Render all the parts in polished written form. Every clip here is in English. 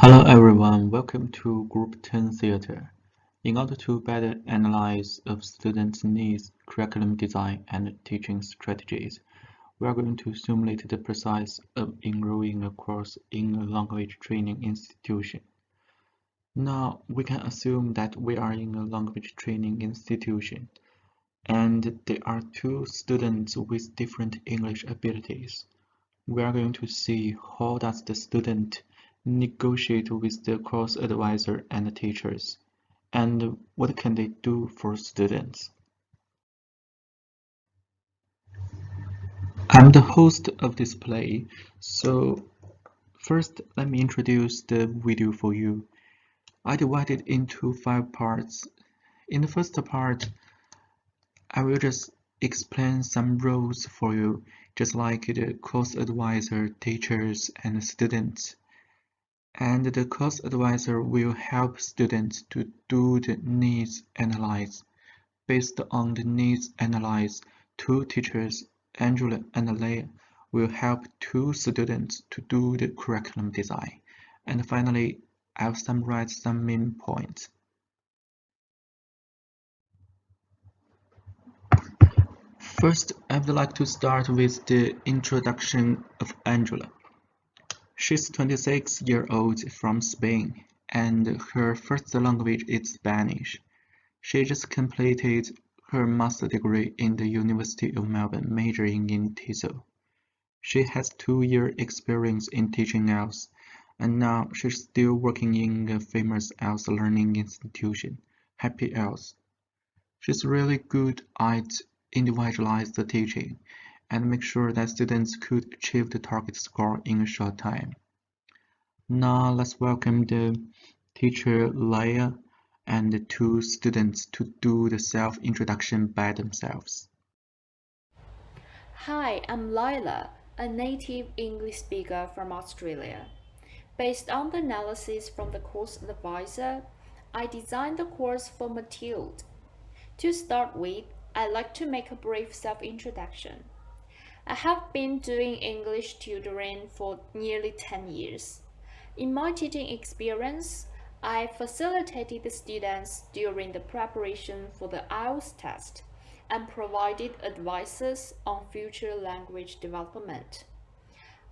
Hello everyone, welcome to Group 10 Theatre. In order to better analyze of students' needs, curriculum design, and teaching strategies, we are going to simulate the process of enrolling a course in a language training institution. Now, we can assume that we are in a language training institution, and there are two students with different English abilities. We are going to see how does the student negotiate with the course advisor and teachers, and what can they do for students. I'm the host of this play, so first let me introduce the video for you. I divided into 5 parts. In the first part, I will just explain some roles for you, just like the course advisor, teachers, and students. And the course advisor will help students to do the needs analysis. Based on the needs analysis, two teachers, Angela and Leah, will help two students to do the curriculum design. And finally, I'll summarize some main points. First, I would like to start with the introduction of Angela. She's 26-year-old from Spain, and her first language is Spanish. She just completed her master's degree in the University of Melbourne, majoring in TESOL. She has 2 year experience in teaching IELTS, and now she's still working in a famous IELTS learning institution, Happy IELTS. She's really good at individualized teaching and make sure that students could achieve the target score in a short time. Now let's welcome the teacher Leah and the two students to do the self-introduction by themselves. Hi, I'm Lila, a native English speaker from Australia. Based on the analysis from the course advisor, I designed the course for Mathilde. To start with, I'd like to make a brief self-introduction. I have been doing English tutoring for nearly 10 years. In my teaching experience, I facilitated the students during the preparation for the IELTS test and provided advices on future language development.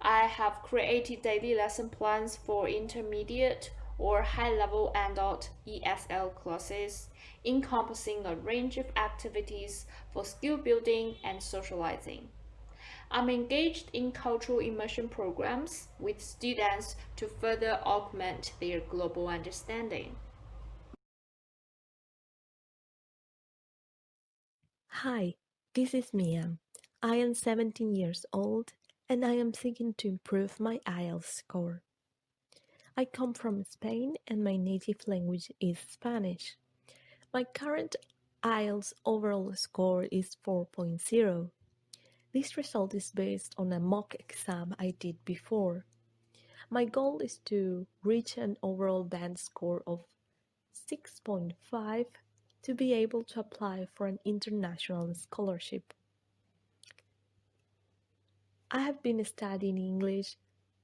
I have created daily lesson plans for intermediate or high-level adult ESL classes, encompassing a range of activities for skill building and socializing. I'm engaged in cultural immersion programs with students to further augment their global understanding. Hi, this is Mia. I am 17 years old and I am seeking to improve my IELTS score. I come from Spain and my native language is Spanish. My current IELTS overall score is 4.0. This result is based on a mock exam I did before. My goal is to reach an overall band score of 6.5 to be able to apply for an international scholarship. I have been studying English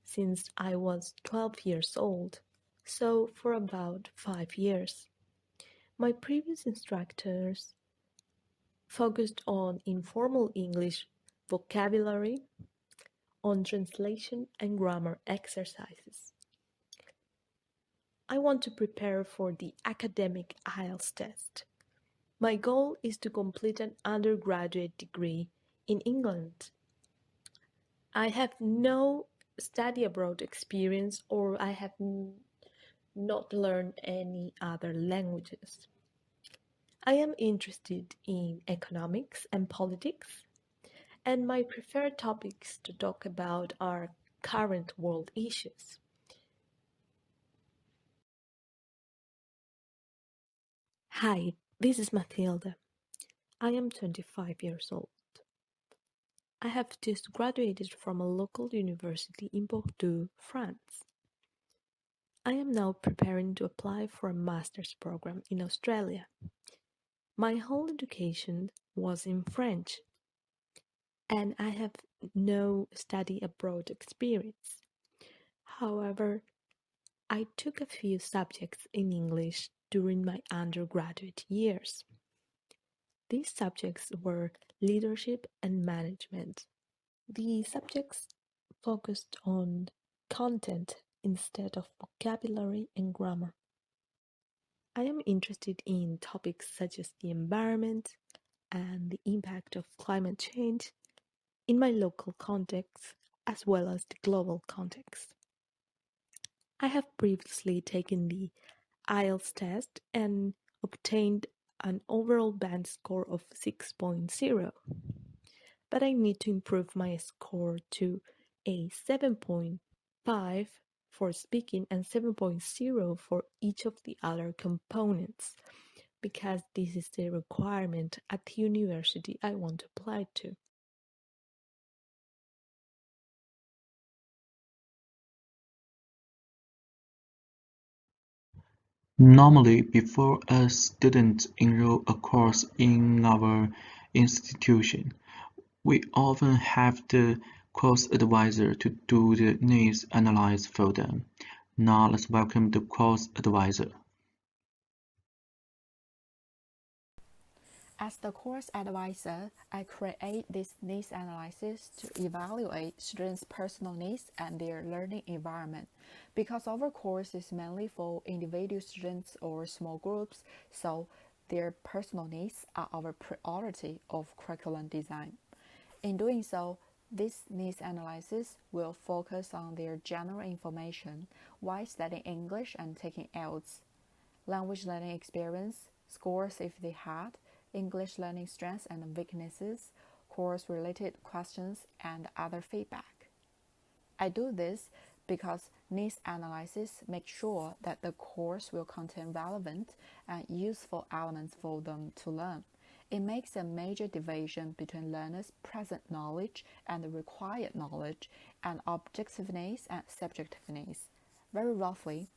since I was 12 years old, so for about 5 years. My previous instructors focused on informal English vocabulary, on translation and grammar exercises. I want to prepare for the academic IELTS test. My goal is to complete an undergraduate degree in England. I have no study abroad experience or I have not learned any other languages. I am interested in economics and politics, and my preferred topics to talk about are current world issues. Hi, this is Mathilde. I am 25 years old. I have just graduated from a local university in Bordeaux, France. I am now preparing to apply for a master's program in Australia. My whole education was in French, and I have no study abroad experience. However, I took a few subjects in English during my undergraduate years. These subjects were leadership and management. The subjects focused on content instead of vocabulary and grammar. I am interested in topics such as the environment and the impact of climate change in my local context as well as the global context. I have previously taken the IELTS test and obtained an overall band score of 6.0, but I need to improve my score to a 7.5 for speaking and 7.0 for each of the other components, because this is the requirement at the university I want to apply to. Normally, before a student enroll a course in our institution, we often have the course advisor to do the needs analysis for them. Now let's welcome the course advisor. As the course advisor, I create this needs analysis to evaluate students' personal needs and their learning environment. Because our course is mainly for individual students or small groups, so their personal needs are our priority of curriculum design. In doing so, this needs analysis will focus on their general information while studying English and taking IELTS, language learning experience, scores if they had, English learning strengths and weaknesses, course-related questions, and other feedback. I do this because needs analysis makes sure that the course will contain relevant and useful elements for them to learn. It makes a major division between learners' present knowledge and required knowledge, and objective needs and subjective needs. Very roughly,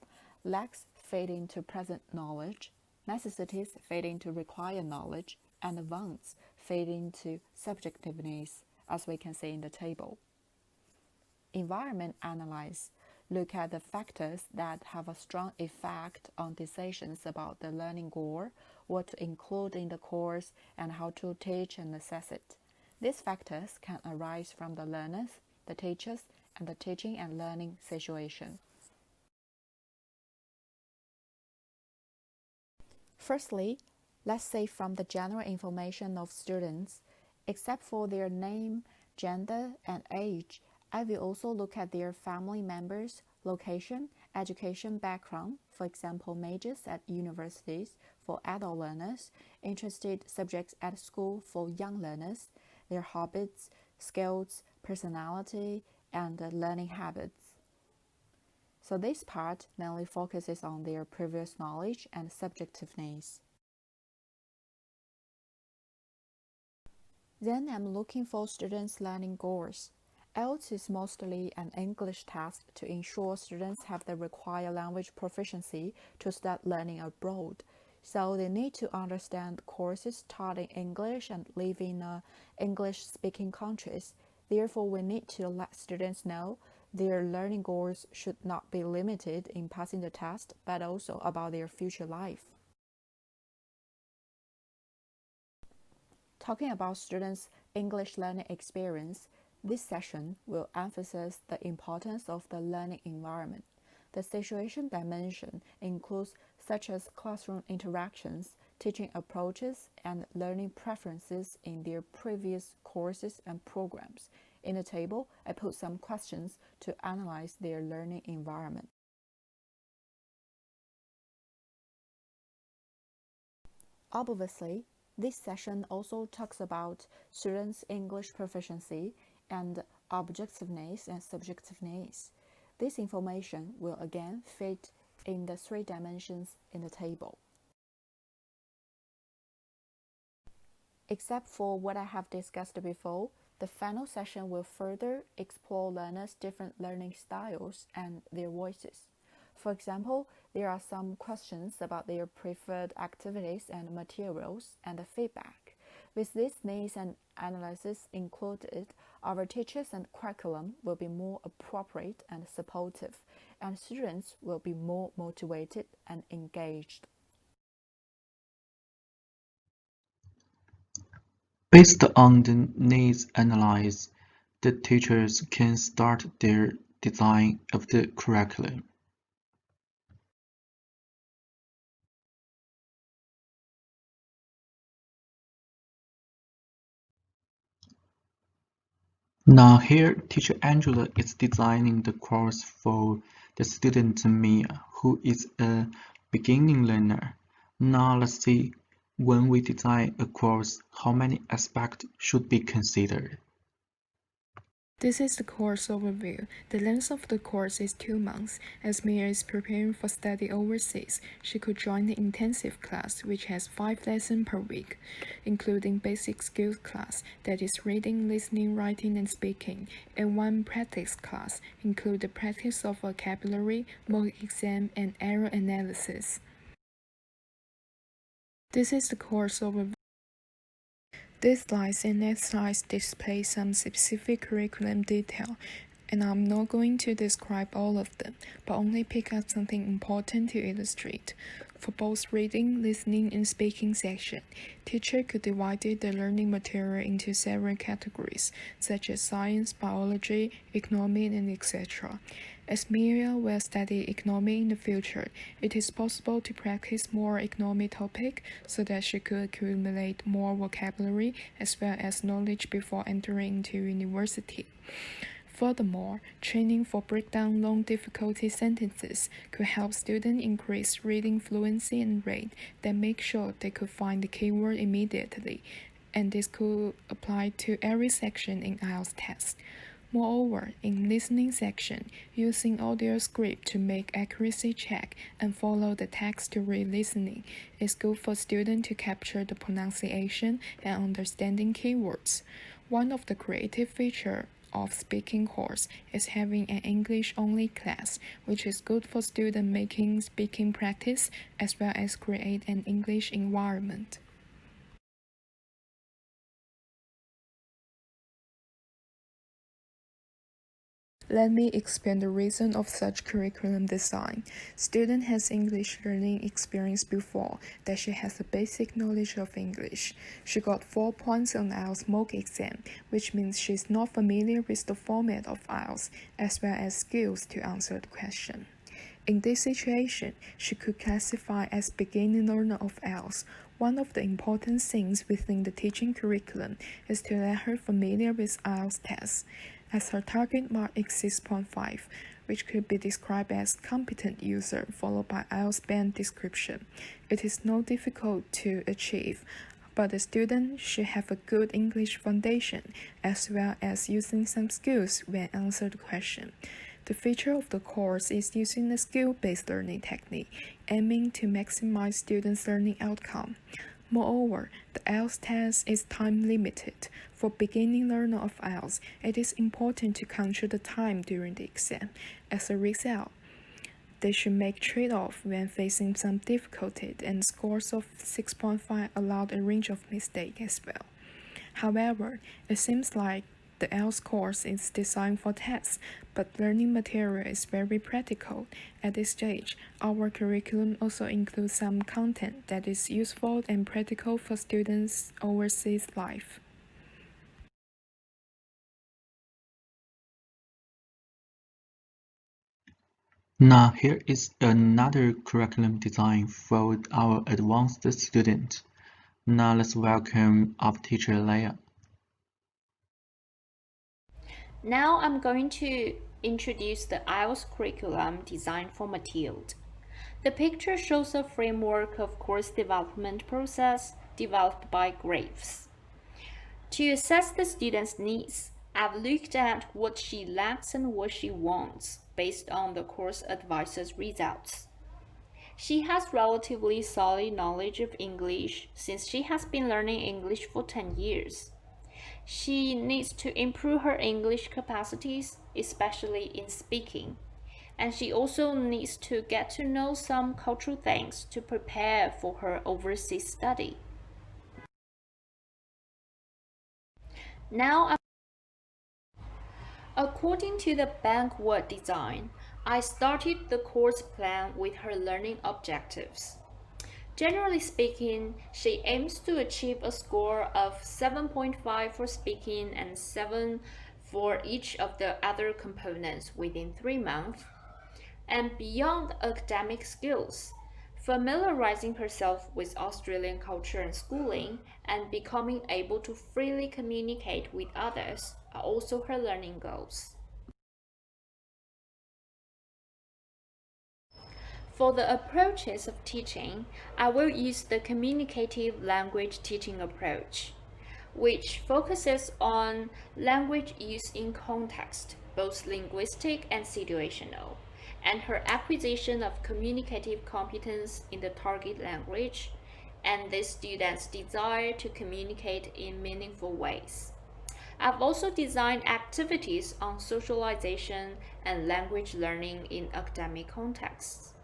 lacks fit into present knowledge, necessities fit into required knowledge, and wants fit into subjective needs, as we can see in the table. Environment analysis look at the factors that have a strong effect on decisions about the learning goal, what to include in the course, and how to teach and assess it. These factors can arise from the learners, the teachers, and the teaching and learning situation. Firstly, let's say from the general information of students, except for their name, gender, and age, I will also look at their family members, location, education background, for example, majors at universities for adult learners, interested subjects at school for young learners, their habits, skills, personality, and learning habits. So this part mainly focuses on their previous knowledge and subjective needs. Then I'm looking for students' learning goals. IELTS is mostly an English test to ensure students have the required language proficiency to start learning abroad. So they need to understand courses taught in English and live in English-speaking countries. Therefore, we need to let students know their learning goals should not be limited in passing the test, but also about their future life. Talking about students' English learning experience, this session will emphasize the importance of the learning environment. The situation dimension includes such as classroom interactions, teaching approaches, and learning preferences in their previous courses and programs. In the table, I put some questions to analyze their learning environment. Obviously, this session also talks about students' English proficiency and objective needs and subjective needs. This information will again fit in the 3 dimensions in the table. Except for what I have discussed before, the final session will further explore learners' different learning styles and their voices. For example, there are some questions about their preferred activities and materials and the feedback. With these needs and analysis included, Our teachers and curriculum will be more appropriate and supportive, and students will be more motivated and engaged. Based on the needs analysis, the teachers can start their design of the curriculum. Now here, teacher Angela is designing the course for the student Mia, who is a beginning learner. Now let's see, when we design a course, how many aspects should be considered. This is the course overview. The length of the course is 2 months. As Mia is preparing for study overseas, she could join the intensive class, which has 5 lessons per week, including basic skills class, that is reading, listening, writing, and speaking, and 1 practice class, including the practice of vocabulary, mock exam, and error analysis. This is the course overview. These slides and next slides display some specific curriculum detail, and I'm not going to describe all of them, but only pick up something important to illustrate. For both reading, listening, and speaking section, teacher could divide the learning material into several categories, such as science, biology, economy, and etc. As Mia will study economy in the future, it is possible to practice more economy topic so that she could accumulate more vocabulary as well as knowledge before entering into university. Furthermore, training for breakdown long difficulty sentences could help students increase reading fluency and rate, then make sure they could find the keyword immediately, and this could apply to every section in IELTS test. Moreover, in listening section, using audio script to make accuracy check and follow the text to read listening is good for students to capture the pronunciation and understanding keywords. One of the creative features of speaking course is having an English-only class, which is good for students making speaking practice as well as create an English environment. Let me explain the reason of such curriculum design. Student has English learning experience before that she has a basic knowledge of English. She got 4 points on IELTS mock exam, which means she's not familiar with the format of IELTS, as well as skills to answer the question. In this situation, she could classify as beginning learner of IELTS. One of the important things within the teaching curriculum is to let her familiar with IELTS tests, as her target mark is 6.5, which could be described as competent user followed by IELTS band description. It is not difficult to achieve, but the student should have a good English foundation as well as using some skills when answer the question. The feature of the course is using a skill-based learning technique, aiming to maximize students' learning outcome. Moreover, the IELTS test is time-limited. For beginning learner of IELTS, it is important to control the time during the exam. As a result, they should make trade-off when facing some difficulty, and scores of 6.5 allowed a range of mistakes as well. However, it seems like the IELTS course is designed for tests, but learning material is very practical. At this stage, our curriculum also includes some content that is useful and practical for students' overseas life. Now here is another curriculum design for our advanced student. Now let's welcome our teacher Leah. Now I'm going to introduce the IELTS curriculum designed for Mathilde. The picture shows a framework of course development process developed by Graves. To assess the student's needs, I've looked at what she lacks and what she wants based on the course advisor's results. She has relatively solid knowledge of English since she has been learning English for 10 years. She needs to improve her English capacities, especially in speaking. And she also needs to get to know some cultural things to prepare for her overseas study. Now According to the banquet design, I started the course plan with her learning objectives. Generally speaking, she aims to achieve a score of 7.5 for speaking and 7 for each of the other components within 3 months. And beyond academic skills, familiarizing herself with Australian culture and schooling and becoming able to freely communicate with others are also her learning goals. For the approaches of teaching, I will use the communicative language teaching approach, which focuses on language use in context, both linguistic and situational, and her acquisition of communicative competence in the target language, and the student's desire to communicate in meaningful ways. I've also designed activities on socialization and language learning in academic contexts.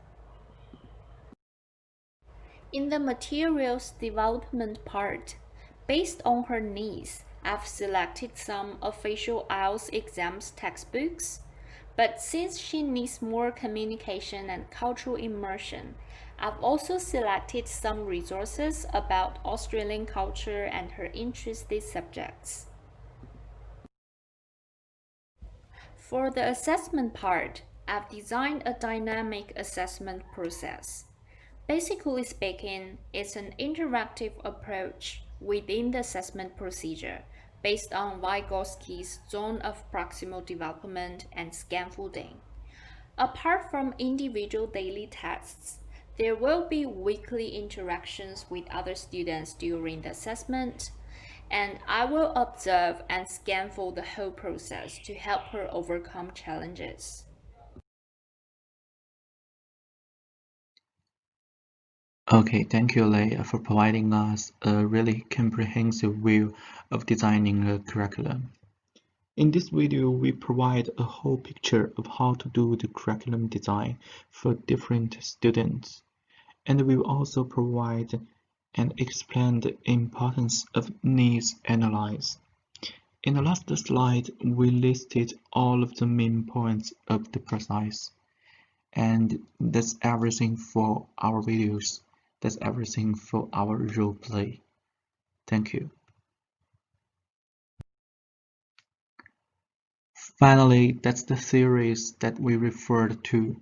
In the materials development part, based on her needs, I've selected some official IELTS exams textbooks, but since she needs more communication and cultural immersion, I've also selected some resources about Australian culture and her interested subjects. For the assessment part, I've designed a dynamic assessment process. Basically speaking, it's an interactive approach within the assessment procedure based on Vygotsky's zone of proximal development and scaffolding. Apart from individual daily tests, there will be weekly interactions with other students during the assessment, and I will observe and scaffold the whole process to help her overcome challenges. Okay, thank you, Leia, for providing us a really comprehensive view of designing a curriculum. In this video, we provide a whole picture of how to do the curriculum design for different students, and we will also provide and explain the importance of needs analysis. In the last slide, we listed all of the main points of the process, and that's everything for our videos. That's everything for our role play. Thank you. Finally, that's the theories that we referred to.